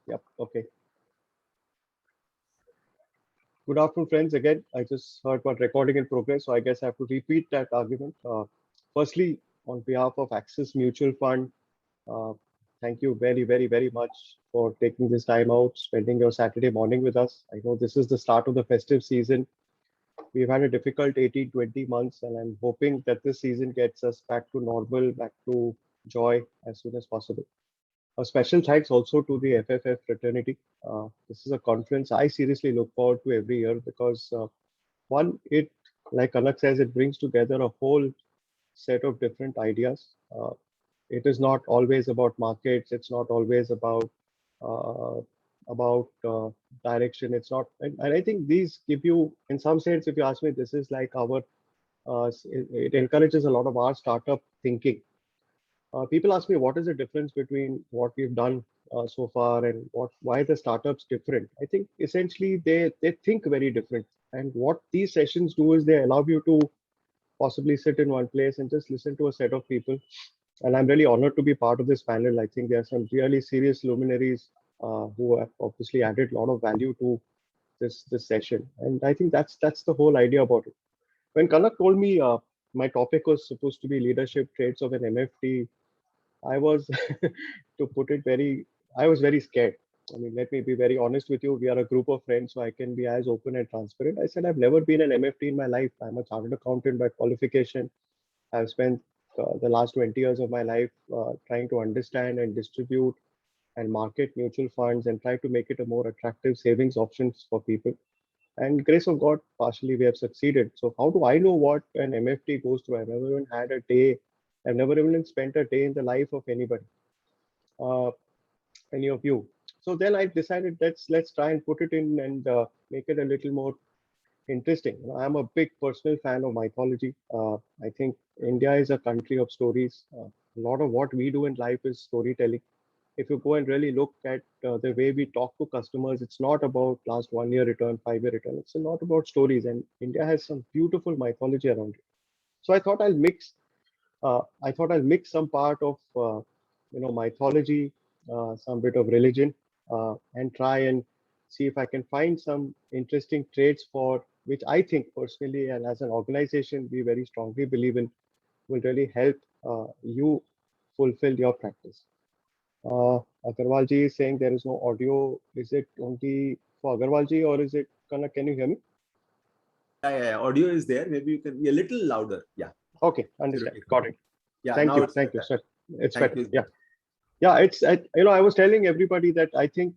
Yep. Okay. Good afternoon, friends. Again, I just heard one recording in progress, so I guess I have to repeat that argument. Firstly, on behalf of Axis Mutual Fund, uh, thank you very, very, very much for taking this time out, spending your Saturday morning with us. I know this is the start of the festive season. We've had a difficult 18, 20 months, and I'm hoping that this season gets us back to normal, back to joy as soon as possible. A special thanks also to the FFF fraternity. This is a conference I seriously look forward to every year because one, it, like Anak says, it brings together a whole set of different ideas. It is not always about markets. It's not always uh, about direction. It's not, and I think these give you, in some sense, if you ask me, this is like our. It encourages a lot of our startup thinking. People ask me what is the difference between what we've done so far and why the startups different. I think essentially they think very different. And what these sessions do is they allow you to possibly sit in one place and just listen to a set of people. And I'm really honored to be part of this panel. I think there are some really serious luminaries who have obviously added a lot of value to this session. And I think that's the whole idea about it. When Kanak told me my topic was supposed to be leadership traits of an MFT, I was, to put it very, I was very scared. I mean, let me be very honest with you. We are a group of friends, so I can be as open and transparent. I said, I've never been an MFT in my life. I'm a chartered accountant by qualification. I've spent the last 20 years of my life trying to understand and distribute and market mutual funds and try to make it a more attractive savings options for people. And grace of God, partially we have succeeded. So how do I know what an MFT goes through? I've never even had a day. I've never even spent a day in the life of anybody, uh, any of you. So then I decided let's try and put it in and make it a little more interesting. You know, I'm a big personal fan of mythology. I think India is a country of stories. A lot of what we do in life is storytelling. If you go and really look at the way we talk to customers, it's not about last 1 year return, 5 year return. It's a lot about stories, and India has some beautiful mythology around it. So I thought I'll mix some part of mythology, some bit of religion, and try and see if I can find some interesting traits for which I think personally and as an organization we very strongly believe in will really help you fulfill your practice. Agarwal ji is saying there is no audio. Is it only for Agarwal ji or is it Kanak? Can you hear me? Yeah. Audio is there. Maybe you can be a little louder. Yeah. Okay, understand. Absolutely. Got it. Yeah. Thank Now you. it's Thank you, better. sir. It's Thank better. you. Yeah. Yeah, I was telling everybody that I think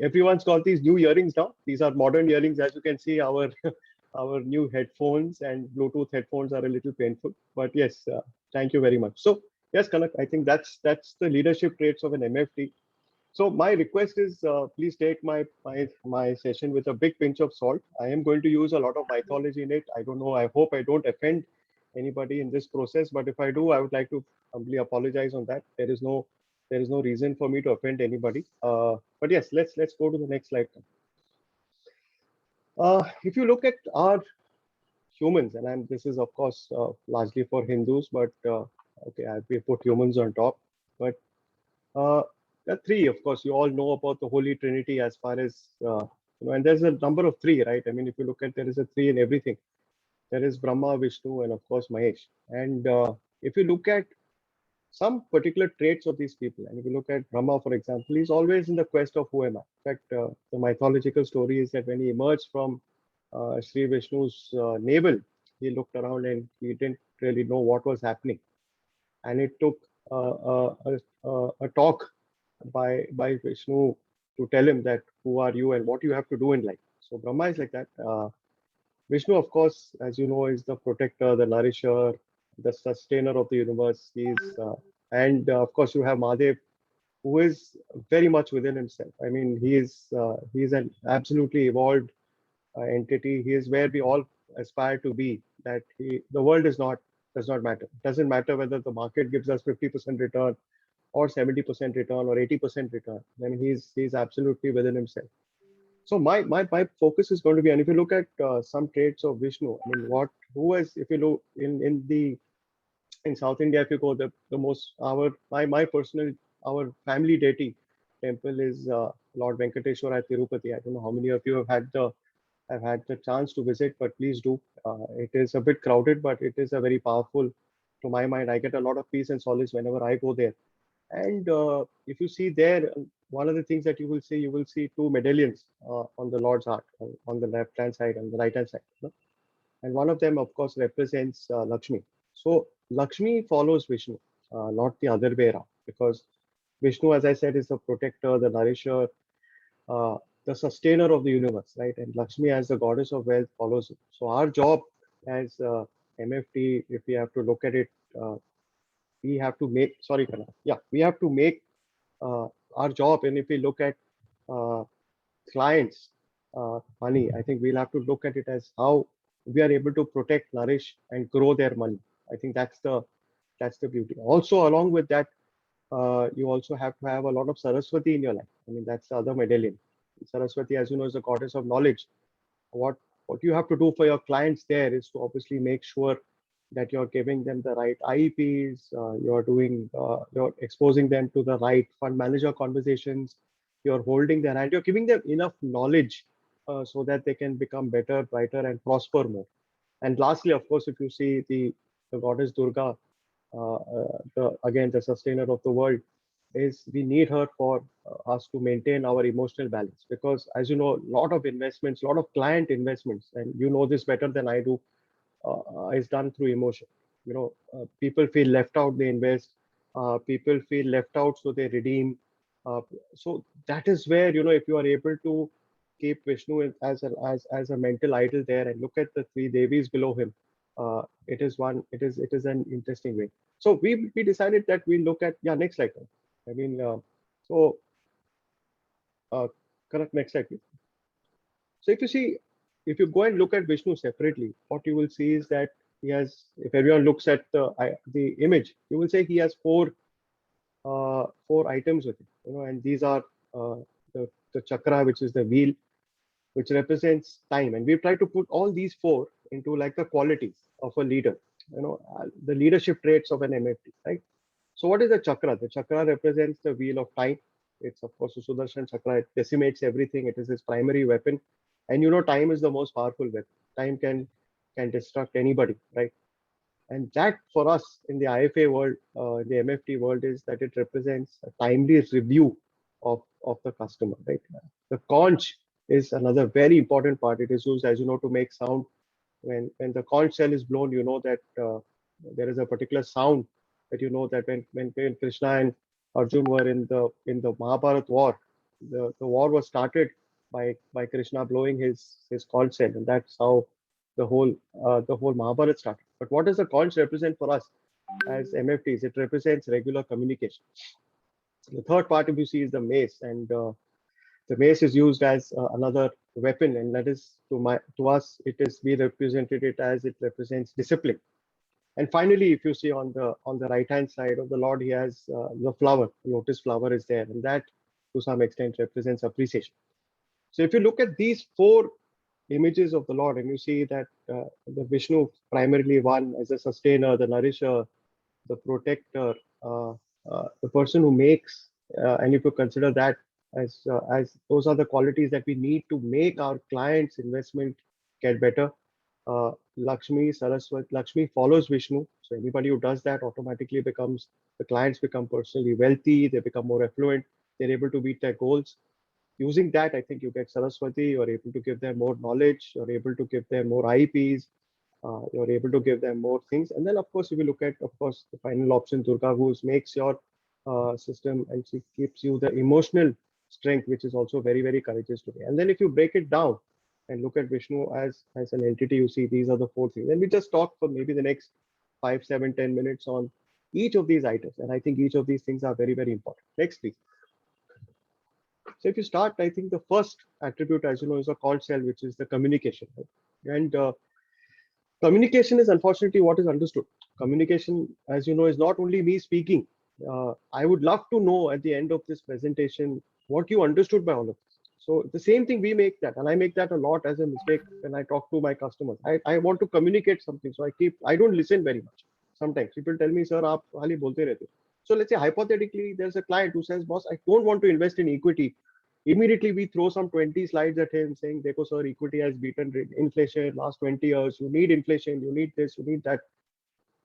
everyone's got these new earrings now. These are modern earrings, as you can see. Our our new headphones and Bluetooth headphones are a little painful, but yes, thank you very much. So yes, Kanak, I think that's the leadership traits of an MFT. So my request is, please take my session with a big pinch of salt. I am going to use a lot of mythology in it. I don't know. I hope I don't offend anybody in this process, but if I do, I would like to humbly apologize on that. There is no reason for me to offend anybody. But yes, let's go to the next slide. If you look at our humans, and this is of course largely for Hindus, but okay, we put humans on top. But uh, there are three, of course. You all know about the Holy Trinity as far as and there's a number of three, right? I mean, if you look at there is a three in everything. There is Brahma, Vishnu, and of course Mahesh. And if you look at some particular traits of these people, and if you look at Brahma, for example, he's always in the quest of who am I. In fact, the mythological story is that when he emerged from Sri Vishnu's navel, he looked around and he didn't really know what was happening, and it took a talk by Vishnu to tell him that who are you and what you have to do in life. So Brahma is like that. Vishnu, of course, as you know, is the protector, the nourisher, the sustainer of the universe. And of course, you have Mahadev, who is very much within himself. I mean, he is an absolutely evolved entity. He is where we all aspire to be. The world does not matter. It doesn't matter whether the market gives us 50% return or 70% return or 80% return. Then he's absolutely within himself. So my focus is going to be, and if you look at some traits of Vishnu, I mean, if you look in South India, if you go the most, my personal our family deity temple is Lord Venkateshwara at Tirupati. I don't know how many of you have had the chance to visit, but please do. It is a bit crowded, but it is a very powerful. To my mind, I get a lot of peace and solace whenever I go there. And if you see there, one of the things that you will see two medallions on the Lord's heart on the left hand side and the right hand side. You know? And one of them, of course, represents Lakshmi. So Lakshmi follows Vishnu, not the other way around, because Vishnu, as I said, is the protector, the nourisher, uh, the sustainer of the universe, right? And Lakshmi, as the goddess of wealth, follows it. So our job as MFT, if we have to look at it, we have to make. Sorry, Kana. Yeah, we have to make our job. And if we look at uh, clients' money, I think we'll have to look at it as how we are able to protect, nourish, and grow their money. I think that's the beauty. Also, along with that, you also have to have a lot of Saraswati in your life. I mean, that's the other medallion. Saraswati, as you know, is the goddess of knowledge. What what you have to do for your clients there is to obviously make sure that you're giving them the right IEPs, you're exposing them to the right fund manager conversations, you're holding their hand, you're giving them enough knowledge so that they can become better, brighter, and prosper more. And lastly, of course, if you see the goddess Durga, again the sustainer of the world, is we need her for us to maintain our emotional balance, because as you know, a lot of investments, a lot of client investments, and you know this better than I do, is done through emotion. You know, people feel left out, they invest. People feel left out, so they redeem. So that is where, you know, if you are able to keep Vishnu as a mental idol there and look at the three Devis below him, it is an interesting way. So we decided that we look at, yeah, next slide. I mean, so uh, correct, next slide, please. So if you see, if you go and look at Vishnu separately, what you will see is that he has, if everyone looks at the image, you will say he has four items with him, you know, and these are the chakra, which is the wheel, which represents time. And we've tried to put all these four into like the qualities of a leader, you know, the leadership traits of an MFT, right? So what is the chakra? The chakra represents the wheel of time. It's of course a Sudarshan chakra. It decimates everything. It is his primary weapon. And you know, time is the most powerful weapon. Time can destruct anybody, right? And that for us in the IFA world, in the MFT world, is that it represents a timely review of the customer, right? The conch is another very important part. It is used, as you know, to make sound. When the conch shell is blown, you know that there is a particular sound that you know that when Krishna and Arjun were in the Mahabharat war, the war was started by Krishna blowing his conch shell, and that's how the whole Mahabharat started. But what does the conch represent for us as MFTs? It represents regular communication. The third part, if you see, is the mace, and the mace is used as another weapon, and that is to us, it is we represented it as it represents discipline. And finally, if you see on the right hand side of the Lord, he has the flower, lotus flower is there, and that to some extent represents appreciation. So if you look at these four images of the Lord, and you see that the Vishnu primarily one as a sustainer, the nourisher, the protector, the person who makes, and if you consider that as those are the qualities that we need to make our clients' investment get better. Lakshmi, Saraswati, Lakshmi follows Vishnu. So anybody who does that automatically becomes, the clients become personally wealthy, they become more affluent, they're able to meet their goals. Using that, I think you get Saraswati, you're able to give them more knowledge, you're able to give them more IPs, you're able to give them more things. And then, of course, if you look at, of course, the final option, Durga, who makes your system and she gives you the emotional strength, which is also very, very courageous today. And then if you break it down and look at Vishnu as an entity, you see these are the four things. And we just talk for maybe the next 5, 7, 10 minutes on each of these items. And I think each of these things are very, very important. Next, please. So if you start, I think the first attribute, as you know, is a call cell, which is the communication. Right? And communication is unfortunately what is understood. Communication, as you know, is not only me speaking. I would love to know at the end of this presentation what you understood by all of this. So the same thing, we make that, and I make that a lot as a mistake when I talk to my customers. I want to communicate something, so I don't listen very much. Sometimes people tell me, sir, aap khali bolte rehte. So let's say hypothetically, there's a client who says, boss, I don't want to invest in equity. Immediately we throw some 20 slides at him saying, Dekho, sir, equity has beaten inflation last 20 years. You need inflation, you need this, you need that.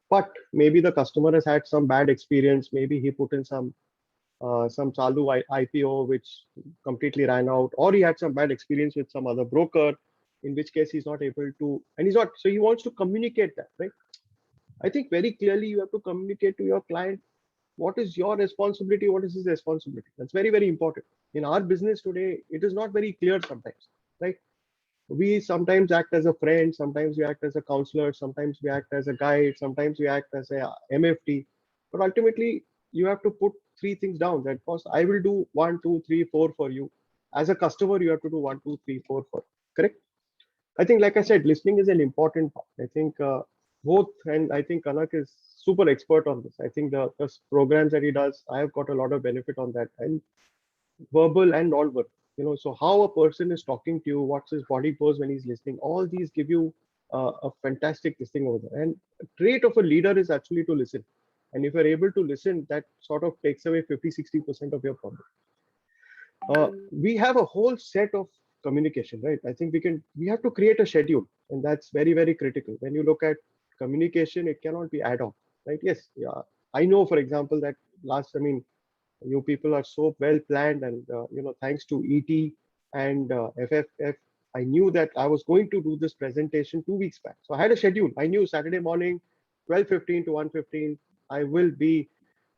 But maybe the customer has had some bad experience. Maybe he put in some Chalu IPO which completely ran out, or he had some bad experience with some other broker, in which case he's not able to, and he's not, so he wants to communicate that, right? I think very clearly you have to communicate to your client what is your responsibility, what is his responsibility. That's very, very important. In our business today, it is not very clear sometimes, right? We sometimes act as a friend, sometimes we act as a counselor, sometimes we act as a guide, sometimes we act as a MFT. But ultimately, you have to put three things down. That first, I will do 1, 2, 3, 4 for you. As a customer, you have to do 1, 2, 3, 4 for. Correct? I think, like I said, listening is an important part. I think both, and I think Kanak is super expert on this. I think the programs that he does, I have got a lot of benefit on that, and verbal and non-verbal. So how a person is talking to you, what's his body pose when he's listening, all these give you a fantastic thing over there. And a trait of a leader is actually to listen. And if you're able to listen, that sort of takes away 50-60% of your problem. We have a whole set of communication, right? I think we have to create a schedule, and that's very, very critical. When you look at communication, it cannot be ad hoc, right? Yes, yeah. I know, for example, that you people are so well planned, and thanks to ET and FFF, I knew that I was going to do this presentation 2 weeks back. So I had a schedule. I knew Saturday morning, 12:15 to 1:15, I will be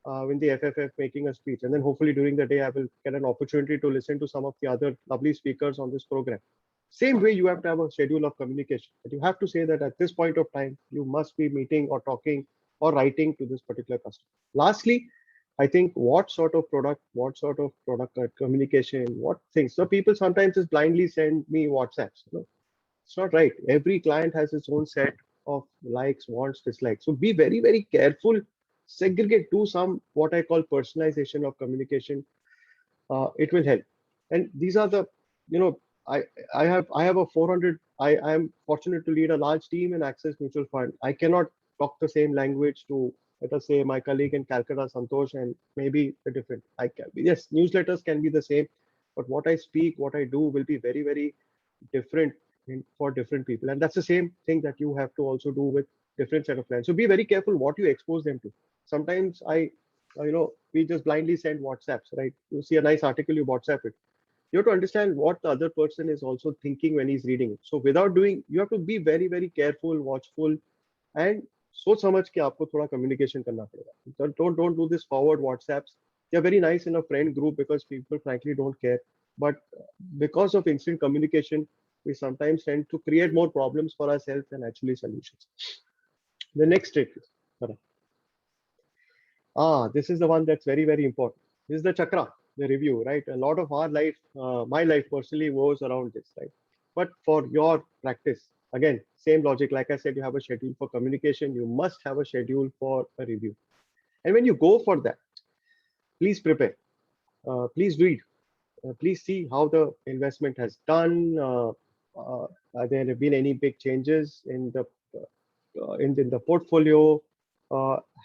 in the FFF making a speech. And then hopefully during the day, I will get an opportunity to listen to some of the other lovely speakers on this program. Same way, you have to have a schedule of communication. But you have to say that at this point of time, you must be meeting or talking or writing to this particular customer. Lastly, I think what sort of product communication, what things. So people sometimes just blindly send me WhatsApps. It's not right. Every client has its own set of likes, wants, dislikes. So be very, very careful. Segregate, do some what I call personalization of communication. It will help. And these are the, I have a 400. I am fortunate to lead a large team in Access Mutual Fund. I cannot talk the same language to, let us say, my colleague in Calcutta, Santosh, and maybe the different. Yes, newsletters can be the same, but what I speak, what I do will be very, very different for different people. And that's the same thing that you have to also do with different set of clients. So be very careful what you expose them to. Sometimes we just blindly send WhatsApps, right? You see a nice article, you WhatsApp it. You have to understand what the other person is also thinking when he's reading it. So you have to be very, very careful, watchful, and सोच समझ के आपको थोड़ा communication करना पड़ेगा. Don't do this forward WhatsApps. They're very nice in a friend group because people frankly don't care. But because of instant communication, we sometimes tend to create more problems for ourselves than actually solutions. The next step is, this is the one that's very, very important. This is the chakra, the review, right? A lot of our life, my life personally was around this, right? But for your practice, again, same logic. Like I said, you have a schedule for communication. You must have a schedule for a review. And when you go for that, please prepare. Please read. Please see how the investment has done. There have been any big changes in the portfolio?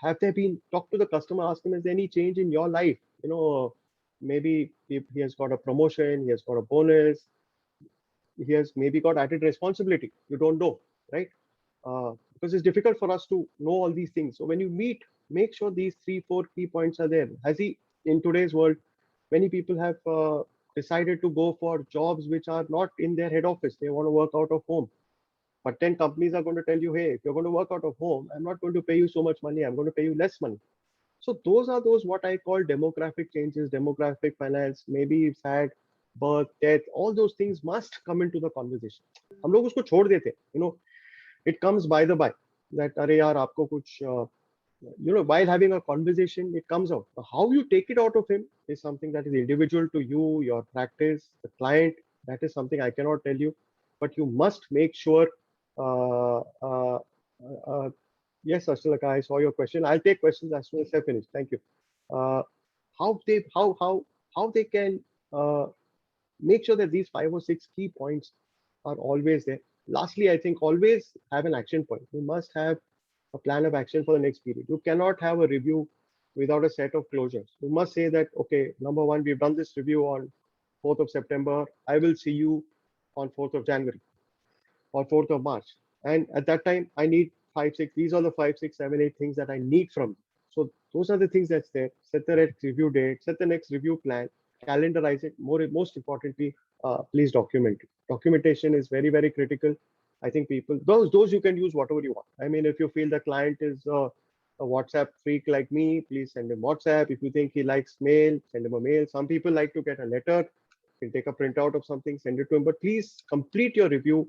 Have there been, talk to the customer, ask him, is there any change in your life? Maybe he has got a promotion, he has got a bonus, he has maybe got added responsibility. You don't know, right? Because it's difficult for us to know all these things. So when you meet, make sure these 3-4 key points are there. In today's world, many people have decided to go for jobs which are not in their head office. They want to work out of home. But 10 companies are going to tell you, hey, if you're going to work out of home, I'm not going to pay you so much money. I'm going to pay you less money. So those are what I call demographic changes, demographic finance, maybe sad, birth, death, all those things must come into the conversation. हम लोग उसको छोड़ देते, it comes by the by that अरे यार आपको कुछ while having a conversation, it comes out. How you take it out of him is something that is individual to you, your practice, the client. That is something I cannot tell you, but you must make sure. Yes, Ashtalaka, I saw your question. I'll take questions as soon as I finish. Thank you. How they can make sure that these 5 or 6 key points are always there. Lastly, I think always have an action point. You must have a plan of action for the next period. You cannot have a review without a set of closures. You must say that, okay, number one, we've done this review on 4th of September. I will see you on 4th of January or 4th of March. And at that time, I need 5, 6. These are the 5, 6, 7, 8 things that I need from you. So those are the things that's there. Set the next review date, set the next review plan, calendarize it. Most importantly, please document it. Documentation is very, very critical. I think people, those you can use whatever you want. I mean, if you feel the client is a WhatsApp freak like me, please send him WhatsApp. If you think he likes mail, send him a mail. Some people like to get a letter. You can take a printout of something, send it to him. But please complete your review.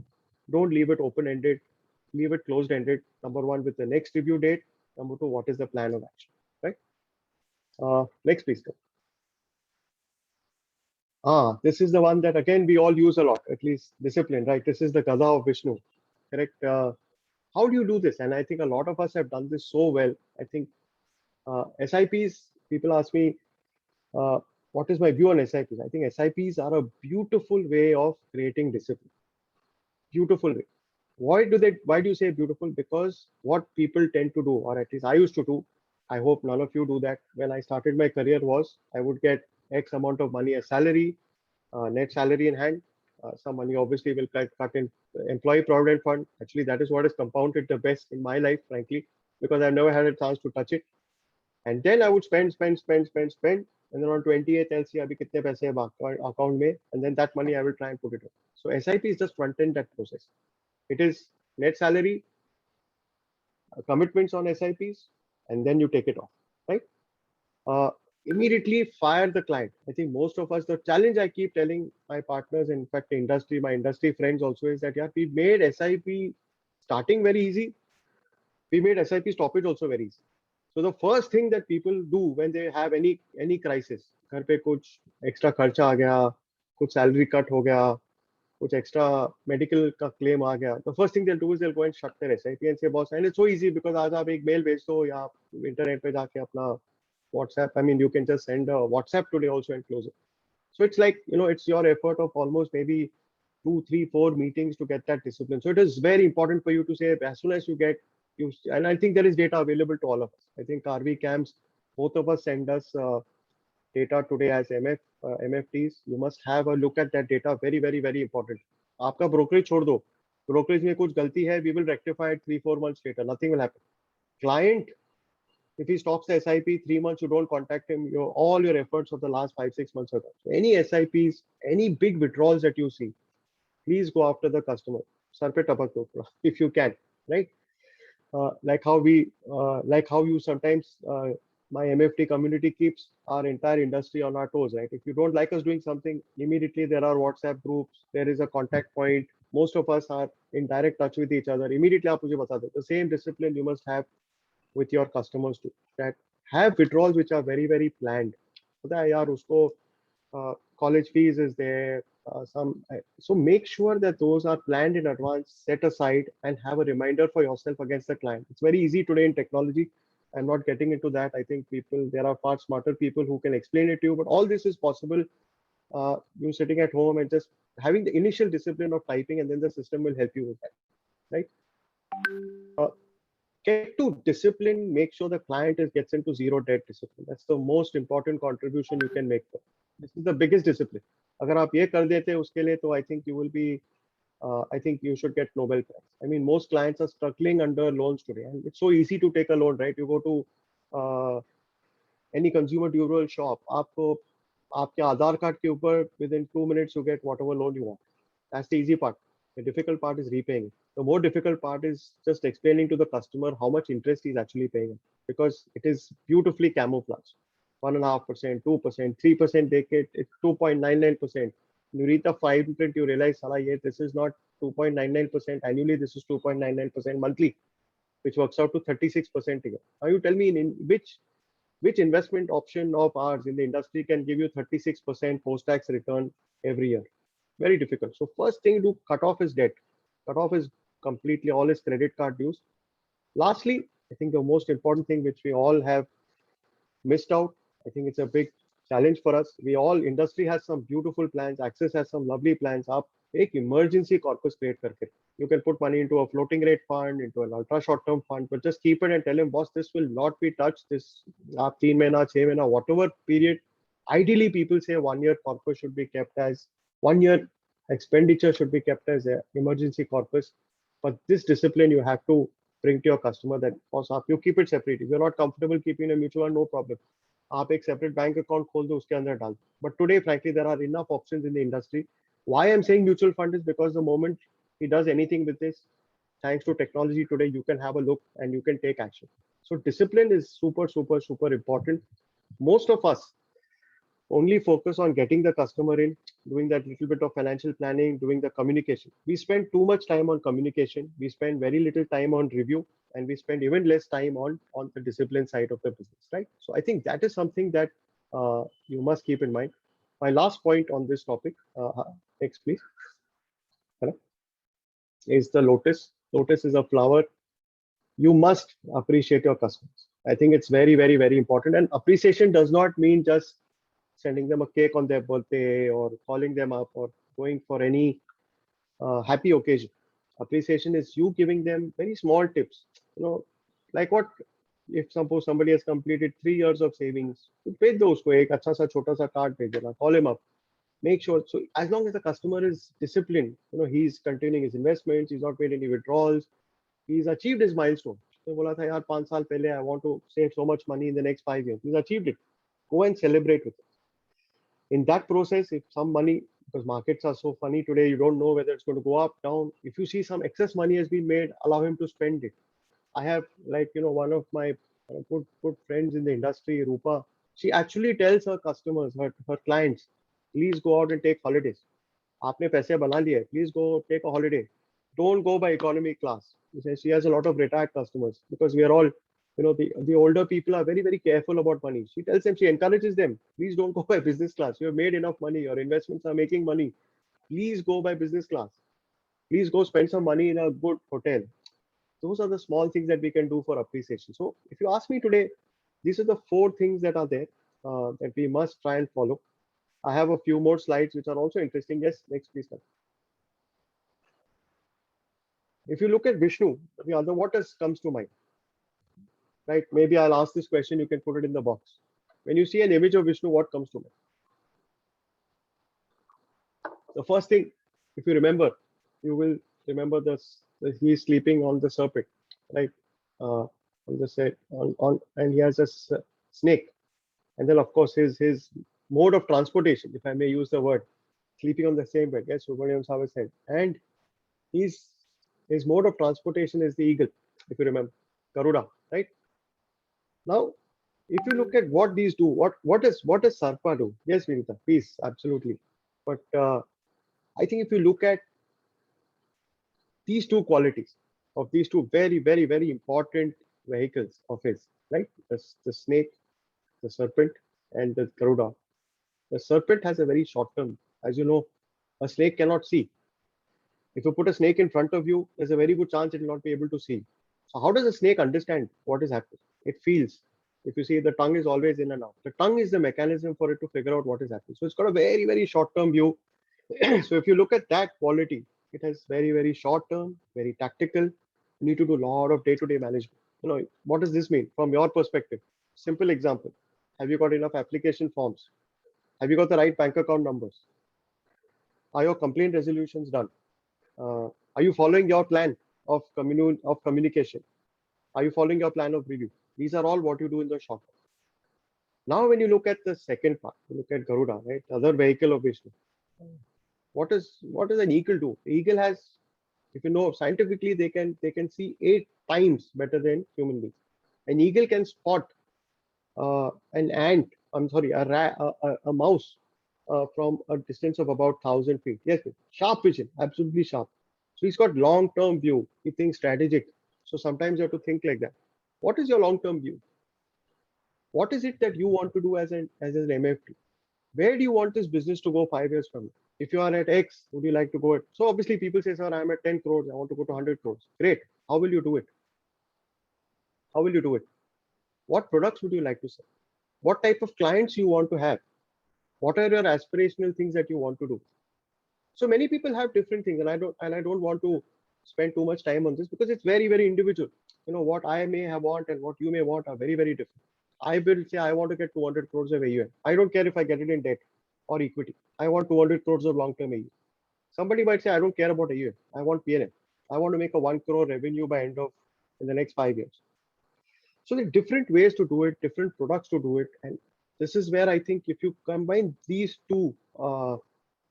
Don't leave it open-ended. Leave it closed-ended. Number one, with the next review date. Number two, what is the plan of action, right? Next, please. This is the one that again we all use a lot, at least discipline, right? This is the Gada of Vishnu, correct? How do you do this? And I think a lot of us have done this so well. I think SIPs, people ask me, what is my view on SIPs? I think SIPs are a beautiful way of creating discipline. Beautiful way. Why do you say beautiful? Because what people tend to do, or at least I used to do, I hope none of you do that. When I started my career was, I would get X amount of money as salary, net salary in hand. Some money obviously will cut in employee provident fund. Actually, that is what has compounded the best in my life, frankly, because I've never had a chance to touch it. And then I would spend. And then on 28th, I'll see abhi kitne paise hai account mein, and then that money I will try and put it on. So SIP is just front end that process. It is net salary, commitments on SIPs, and then you take it off, right? Immediately fire the client. I think most of us, the challenge I keep telling my partners, in fact, my industry friends also, is that, yeah, we made SIP starting very easy. We made SIP stoppage also very easy. So the first thing that people do when they have any crisis, घर पे कुछ extra खर्चा आ गया, कुछ salary cut हो गया, कुछ extra medical का claim आ गया, the first thing they'll do is they'll go and shut their SIP and say, boss, and it's so easy because आज आप एक mail भेज दो या internet पे जाके अपना WhatsApp. I mean, you can just send a WhatsApp today also and close it. So it's like, it's your effort of almost maybe 2, 3, 4 meetings to get that discipline. So it is very important for you to say, as soon as you get, and I think there is data available to all of us. I think RV Camps, both of us send us data today as MFTs. You must have a look at that data. Very, very, very important. आपका brokerage छोड़ दो. Brokerage में कुछ गलती है, we will rectify it 3, 4 months later. Nothing will happen. Client, if he stops the SIP 3 months, you don't contact him. All your efforts of the last 5, 6 months are gone. So any SIPs, any big withdrawals that you see, please go after the customer. Sar pe tapak do, if you can, right? Like how you sometimes, my MFT community keeps our entire industry on our toes, right? If you don't like us doing something, immediately there are WhatsApp groups, there is a contact point. Most of us are in direct touch with each other. Immediately, aap mujhe bata do. The same discipline you must have with your customers too. That have withdrawals which are very, very planned. College fees is there. So make sure that those are planned in advance, set aside, and have a reminder for yourself against the client. It's very easy today in technology. I'm not getting into that. I think there are far smarter people who can explain it to you, but all this is possible. You sitting at home and just having the initial discipline of typing, and then the system will help you with that, right? Get to discipline, make sure the client gets into zero debt discipline. That's the most important contribution you can make. This is the biggest discipline. अगर आप ये कर देते उसके लिए तो I think you will be, I think you should get Nobel Prize. I mean, most clients are struggling under loans today, and it's so easy to take a loan, right? You go to any consumer durable shop, आपको आपके आधार card के ऊपर within 2 minutes you get whatever loan you want. That's the easy part. The difficult part is repaying it. The more difficult part is just explaining to the customer how much interest he's actually paying, because it is beautifully camouflaged. 1.5%, 2%, 3% take it, it's 2.99%. You read the fine print, you realize, this is not 2.99% annually, this is 2.99% monthly, which works out to 36% a year. Now you tell me in which investment option of ours in the industry can give you 36% post-tax return every year? Very difficult. So first thing to cut off is debt. Cut off is completely all his credit card dues. Lastly, I think the most important thing which we all have missed out, I think it's a big challenge for us. We all, industry has some beautiful plans. Axis has some lovely plans. आप एक emergency corpus create करके, you can put money into a floating rate fund, into an ultra short term fund, but just keep it and tell him, boss, this will not be touched. This आप 3 महीना, 6 महीना, whatever period. Ideally, people say 1 year corpus should be kept as 1 year expenditure should be kept as a emergency corpus. But this discipline you have to bring to your customer that, boss, आप you keep it separate. If you're not comfortable keeping a mutual fund, no problem. आप एक separate bank account खोल दो उसके अंदर डाल. But today, frankly, there are enough options in the industry. Why I'm saying mutual fund is because the moment he does anything with this, thanks to technology today, you can have a look and you can take action. So discipline is super, super, super important. Most of us only focus on getting the customer in, doing that little bit of financial planning, doing the communication. We spend too much time on communication. We spend very little time on review, and we spend even less time on the discipline side of the business, right? So I think that is something that you must keep in mind. My last point on this topic, next please, is the lotus. Lotus is a flower. You must appreciate your customers. I think it's very, very, very important. And appreciation does not mean just sending them a cake on their birthday or calling them up or going for any happy occasion. Appreciation is you giving them very small tips. Like what if suppose somebody has completed 3 years of savings, you pay those को एक अच्छा सा छोटा सा card भेज देना, call him up. Make sure, so as long as the customer is disciplined, he's continuing his investments, he's not made any withdrawals, he's achieved his milestone. तो बोला था यार 5 साल पहले I want to save so much money in the next 5 years. He's achieved it. Go and celebrate with it. In that process, if some money, because markets are so funny today, you don't know whether it's going to go up, down. If you see some excess money has been made, allow him to spend it. I have, like, one of my good friends in the industry, Rupa, she actually tells her customers, her clients, please go out and take holidays. आपने पैसे बना लिए, please go take a holiday. Don't go by economy class. She has a lot of retired customers because we are all, the older people are very, very careful about money. She tells them, she encourages them, please don't go by business class. You have made enough money. Your investments are making money. Please go by business class. Please go spend some money in a good hotel. Those are the small things that we can do for appreciation. So if you ask me today, these are the 4 things that are there that we must try and follow. I have a few more slides which are also interesting. Yes, next please. If you look at Vishnu, what comes to mind? Right? Maybe I'll ask this question, you can put it in the box. When you see an image of Vishnu, what comes to mind? The first thing, if you remember, you will remember this, he's sleeping on the serpent, right? On the set, and he has a snake. And then of course his mode of transportation, if I may use the word, sleeping on the same bed. Yes, Subramaniam Savar said. And his mode of transportation is the eagle, if you remember, Garuda, right? Now, if you look at what these do, what does Sarpa do? Yes, Vinita, please, absolutely. But I think if you look at these 2 qualities of these 2 very, very, very important vehicles of his, right? The snake, the serpent, and the Garuda. The serpent has a very short term. As you know, a snake cannot see. If you put a snake in front of you, there's a very good chance it will not be able to see. So how does a snake understand what is happening? It feels. If you see, the tongue is always in and out. The tongue is the mechanism for it to figure out what is happening. So it's got a very, very short term view. So if you look at that quality, it has very, very short term, very tactical. You need to do a lot of day-to-day management. What does this mean from your perspective? Simple example. Have you got enough application forms? Have you got the right bank account numbers? Are your complaint resolutions done? Are you following your plan of communication? Are you following your plan of review? These are all what you do in the short term. Now, when you look at the second part, you look at Garuda, right? Other vehicle of Vishnu. What does an eagle do? The eagle has, if you know scientifically, they can see 8 times better than human beings. An eagle can spot an ant. I'm sorry, a mouse from a distance of about 1,000 feet. Yes, sharp vision, absolutely sharp. So he's got long-term view. He thinks strategic. So sometimes you have to think like that. What is your long-term view? What is it that you want to do as an MFT? Where do you want this business to go 5 years from now? If you are at X, would you like to go at? So obviously people say, sir, I'm at 10 crores. I want to go to 100 crores. Great. How will you do it? How will you do it? What products would you like to sell? What type of clients you want to have? What are your aspirational things that you want to do? So many people have different things, and I don't want to spend too much time on this because it's very, very individual. You know, what I may have want and what you may want are very, very different. I will say I want to get 200 crores of AUM. I don't care if I get it in debt or equity. I want 200 crores of long-term AUM. Somebody might say I don't care about AUM. I want PNL. I want to make a 1 crore revenue by end of in the next 5 years. So there are different ways to do it, different products to do it, and this is where I think if you combine these two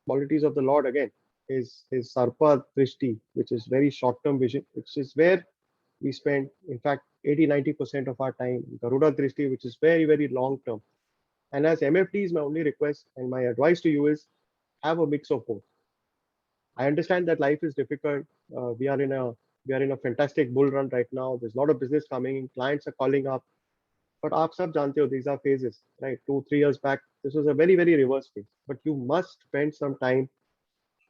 qualities of the Lord again, is Sarpa Drishti, which is very short-term vision, which is where we spend, in fact, 80-90% of our time. Garuda Drishti, which is very, very long-term. And as MFDs, my only request and my advice to you is have a mix of both. I understand that life is difficult. We are in a fantastic bull run right now. There's a lot of business coming in. Clients are calling up. But आप सब जानते हो, these are phases, right? 2-3 years back, this was a very, very reverse phase. But you must spend some time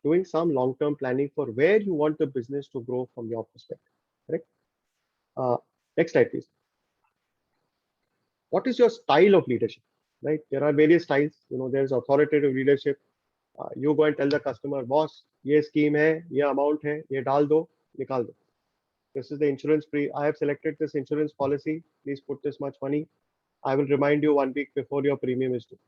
doing some long-term planning for where you want the business to grow from your perspective. Correct? Next slide, please. What is your style of leadership? Right? There are various styles. You know, there's authoritative leadership. You go and tell the customer, boss, ये scheme है, ये amount है, ये डाल दो, निकाल दो. This is the insurance I have selected this insurance policy. Please put this much money. I will remind you 1 week before your premium is due.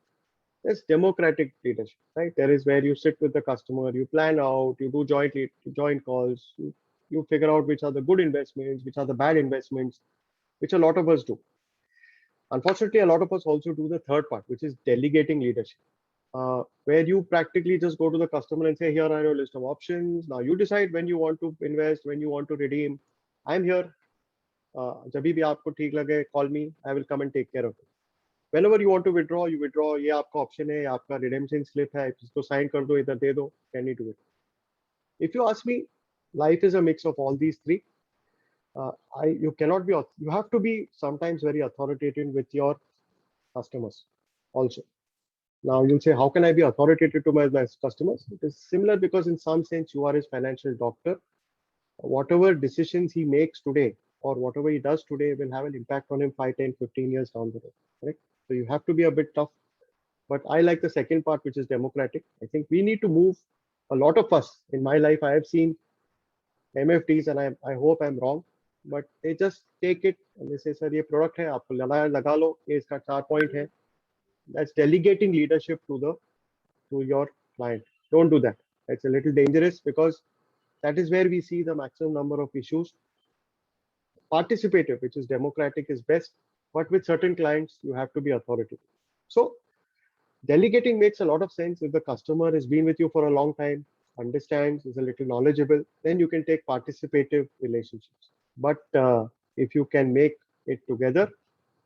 There's democratic leadership, right? There is where you sit with the customer, you plan out, you do joint calls, you figure out which are the good investments, which are the bad investments, which a lot of us do. Unfortunately, a lot of us also do the third part, which is delegating leadership, where you practically just go to the customer and say, here are your list of options. Now you decide when you want to invest, when you want to redeem. I'm here. जब भी आपको ठीक लगे, call me. I will come and take care of it. Whenever you want to withdraw, you withdraw. ये आपका option है, आपका redemption slip है, इसको sign कर दो, इधर दे दो. Can you do it? If you ask me, life is a mix of all these three. You cannot be. You have to be sometimes very authoritative with your customers, also. Now you'll say, how can I be authoritative to my customers? It is similar because in some sense you are his financial doctor. Whatever decisions he makes today or whatever he does today will have an impact on him 5, 10, 15 years down the road. Correct? So you have to be a bit tough. But I like the second part, which is democratic. I think we need to move. A lot of us in my life, I have seen MFDs, and I hope I'm wrong, but they just take it and they say, sir, ये product है, आपको लगा लो, ये इसका 4 point है. That's delegating leadership to your client. Don't do that. It's a little dangerous because that is where we see the maximum number of issues. Participative, which is democratic, is best, but with certain clients, you have to be authoritative. So delegating makes a lot of sense if the customer has been with you for a long time, understands, is a little knowledgeable, then you can take participative relationships. But if you can make it together,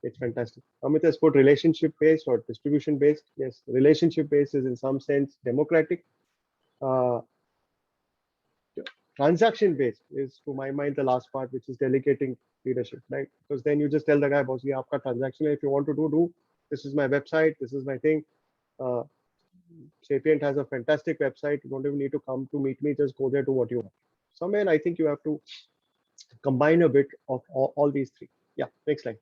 it's fantastic. Amit has put relationship based or distribution based. Yes, relationship based is in some sense democratic. Transaction based is, to my mind, the last part, which is delegating leadership, right? Because then you just tell the guy, boss, ये आपका transaction है. If you want to do. This is my website. This is my thing. Sapient has a fantastic website. You don't even need to come to meet me. Just go there, do what you want. Somewhere, I think you have to combine a bit of all these three. Yeah, next slide.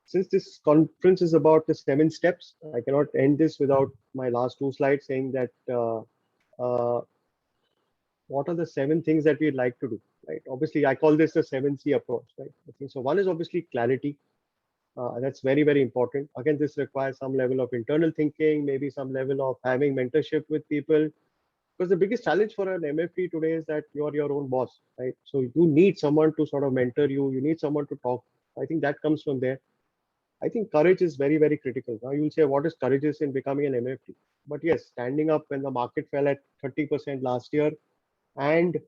Since this conference is about the 7 steps, I cannot end this without my last 2 slides saying that what are the 7 things that we'd like to do, right? Obviously, I call this the 7C approach, right? I think so. One is obviously clarity. That's very, very important. Again, this requires some level of internal thinking, maybe some level of having mentorship with people. Because the biggest challenge for an MFD today is that you're your own boss, right? So you need someone to sort of mentor you. You need someone to talk. I think that comes from there. I think courage is very, very critical. Now you'll say, what is courageous in becoming an MFD? But yes, standing up when the market fell at 30% last year and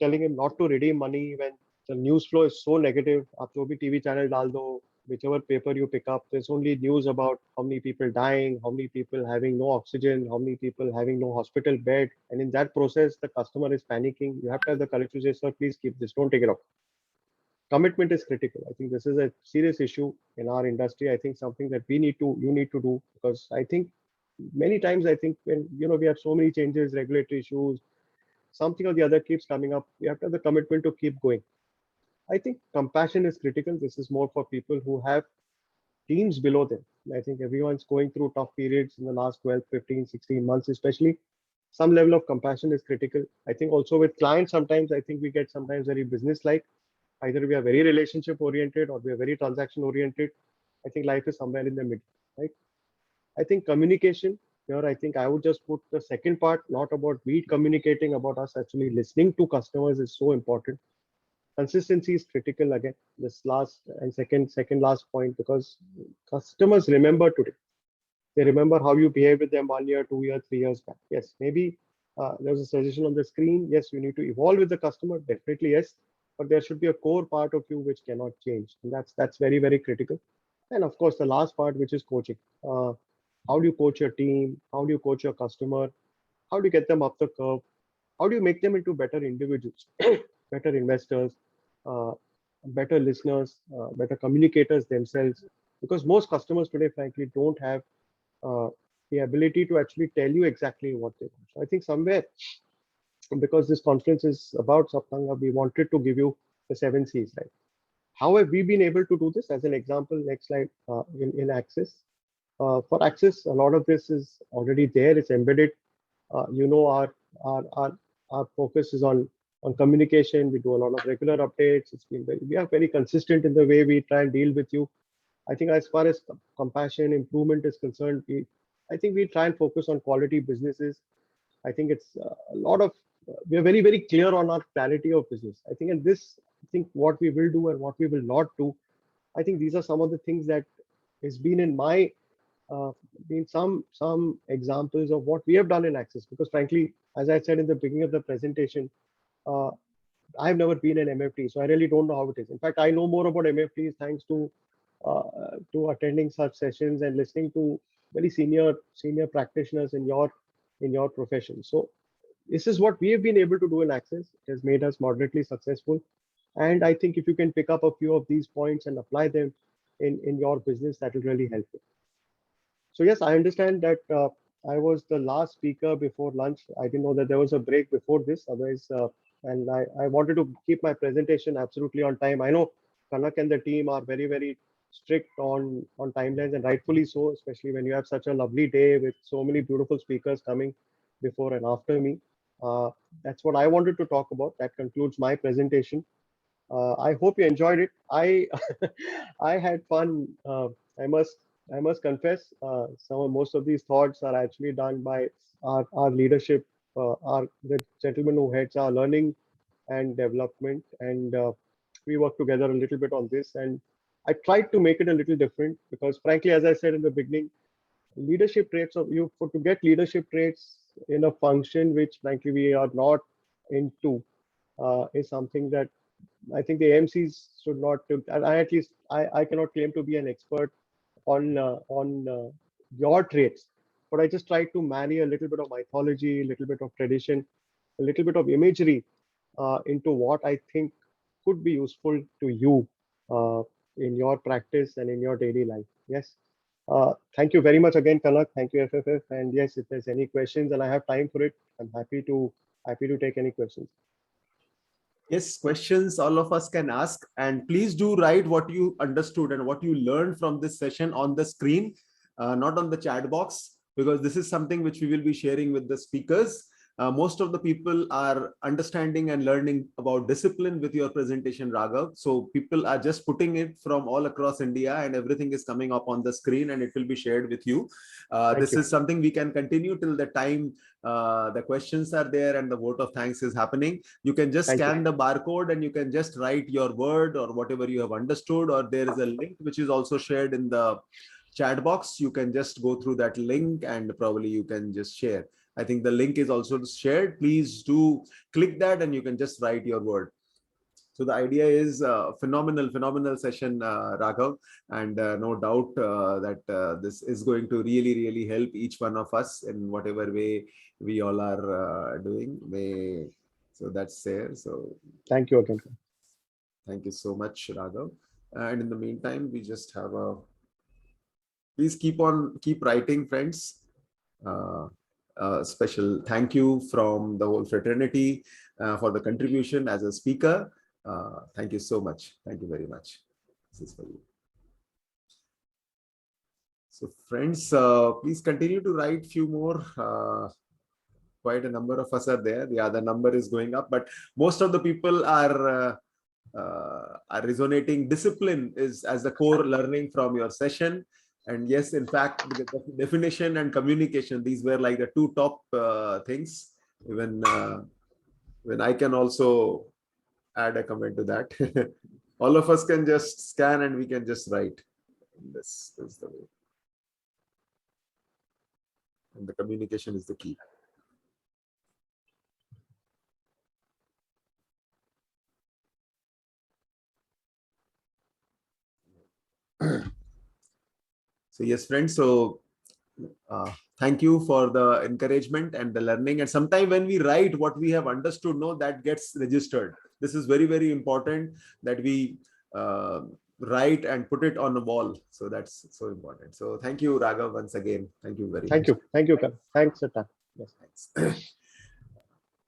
telling him not to redeem money when the news flow is so negative. आप जो भी TV channel डाल दो, whichever paper you pick up, there's only news about how many people dying, how many people having no oxygen, how many people having no hospital bed. And in that process, the customer is panicking. You have to have the courage to say, sir, please keep this, don't take it off. Commitment is critical. I think this is a serious issue in our industry. I think something that you need to do, because I think many times, I think when, we have so many changes, regulatory issues, something or the other keeps coming up, we have to have the commitment to keep going. I think compassion is critical. This is more for people who have teams below them. I think everyone's going through tough periods in the last 12, 15, 16 months, especially. Some level of compassion is critical. I think also with clients, sometimes I think we get sometimes very business-like. Either we are very relationship oriented or we are very transaction oriented. I think life is somewhere in the middle, right? I think communication here, I think I would just put the second part, not about we communicating, about us actually listening to customers is so important. Consistency is critical again. This last and second last point, because customers remember today. They remember how you behave with them 1 year, 2 years, 3 years back. Yes, maybe there's a suggestion on the screen. Yes, you need to evolve with the customer. Definitely yes, but there should be a core part of you which cannot change, and that's very very critical. And of course, the last part, which is coaching. How do you coach your team? How do you coach your customer? How do you get them up the curve? How do you make them into better individuals, better investors, uh, better listeners, better communicators themselves? Because most customers today, frankly, don't have uh, the ability to actually tell you exactly what they want. So I think somewhere, because this conference is about Saptanga, we wanted to give you the 7 C's, right? How have we been able to do this? As an example, next slide, in Axis. For Axis, a lot of this is already there. It's embedded. Our, our our focus is on communication. We do a lot of regular updates. We are very consistent in the way we try and deal with you. I think as far as compassion improvement is concerned, I think we try and focus on quality businesses. I think it's a lot of we are very very clear on our clarity of business. I think, and this, I think what we will do and what we will not do. I think these are some of the things that has been in my uh, been some examples of what we have done in Axis. Because frankly, as I said in the beginning of the presentation, uh, I've never been an MFT, so I really don't know how it is. In fact, I know more about MFTs thanks to attending such sessions and listening to very senior practitioners in your profession. So this is what we have been able to do in Access. It has made us moderately successful. And I think if you can pick up a few of these points and apply them in your business, that will really help you. So yes, I understand that I was the last speaker before lunch. I didn't know that there was a break before this. Otherwise, and I wanted to keep my presentation absolutely on time. I know Kanak and the team are very, very strict on timelines, and rightfully so, especially when you have such a lovely day with so many beautiful speakers coming before and after me. Uh, that's what I wanted to talk about. That concludes my presentation. I hope you enjoyed it. I I had fun. I must I must confess, most of these thoughts are actually done by our leadership, the gentleman who heads our learning and development, and we work together a little bit on this. And I tried to make it a little different because, frankly, as I said in the beginning, leadership traits of you for to get leadership traits in a function which, frankly, we are not into, is something that I think the AMCs should not. And I at least I cannot claim to be an expert on your traits, but I just try to marry a little bit of mythology, a little bit of tradition, a little bit of imagery into what I think could be useful to you uh, in your practice and in your daily life. Yes. Thank you very much again, Kanak. Thank you, FFF. And yes, if there's any questions and I have time for it, I'm happy to take any questions. Yes, questions all of us can ask, and please do write what you understood and what you learned from this session on the screen, not on the chat box, because this is something which we will be sharing with the speakers. Most of the people are understanding and learning about discipline with your presentation, Raghav. So people are just putting it from all across India, and everything is coming up on the screen and it will be shared with you. This is something we can continue till the time the questions are there and the vote of thanks is happening. You can just scan the barcode and you can just write your word or whatever you have understood, or there is a link which is also shared in the chat box. You can just go through that link and probably you can just share. I think the link is also shared. Please do click that and you can just write your word. So the idea is phenomenal session, Raghav, and no doubt that this is going to really help each one of us in whatever way we all are doing. So that's there. So thank you again. Thank you so much, Raghav. And in the meantime, we just have a. Please keep writing, friends. Special thank you from the whole fraternity for the contribution as a speaker. Thank you so much. Thank you very much. This is for you. So friends, please continue to write few more. Quite a number of us are there. Yeah, the number is going up, but most of the people are resonating. Discipline is as the core learning from your session. And yes, in fact, the definition and communication, these were like the two top things. Even when I can also add a comment to that. All of us can just scan and we can just write. This is the way. And the communication is the key. So yes, friends. So thank you for the encouragement and the learning. And sometime when we write what we have understood, no, that gets registered. This is very, very important that we write and put it on the wall. So that's so important. So thank you, Raghav, once again. Thank you very much. Thank you, Karan. Thanks, Satan. Yes. Thanks.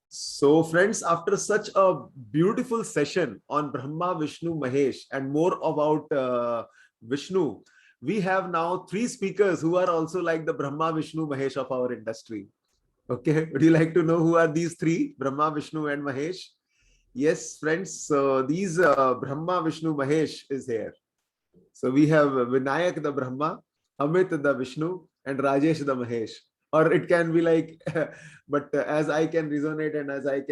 So friends, after such a beautiful session on Brahma, Vishnu, Mahesh, and more about Vishnu, we have now 3 speakers who are also like the Brahma, Vishnu, Mahesh of our industry. Okay, would you like to know who are these 3? Brahma, Vishnu, and Mahesh? Yes, friends. So these Brahma, Vishnu, Mahesh is here. So we have Vinayak the Brahma, Amit the Vishnu, and Rajesh the Mahesh. Or it can be like, but as I can resonate and as I can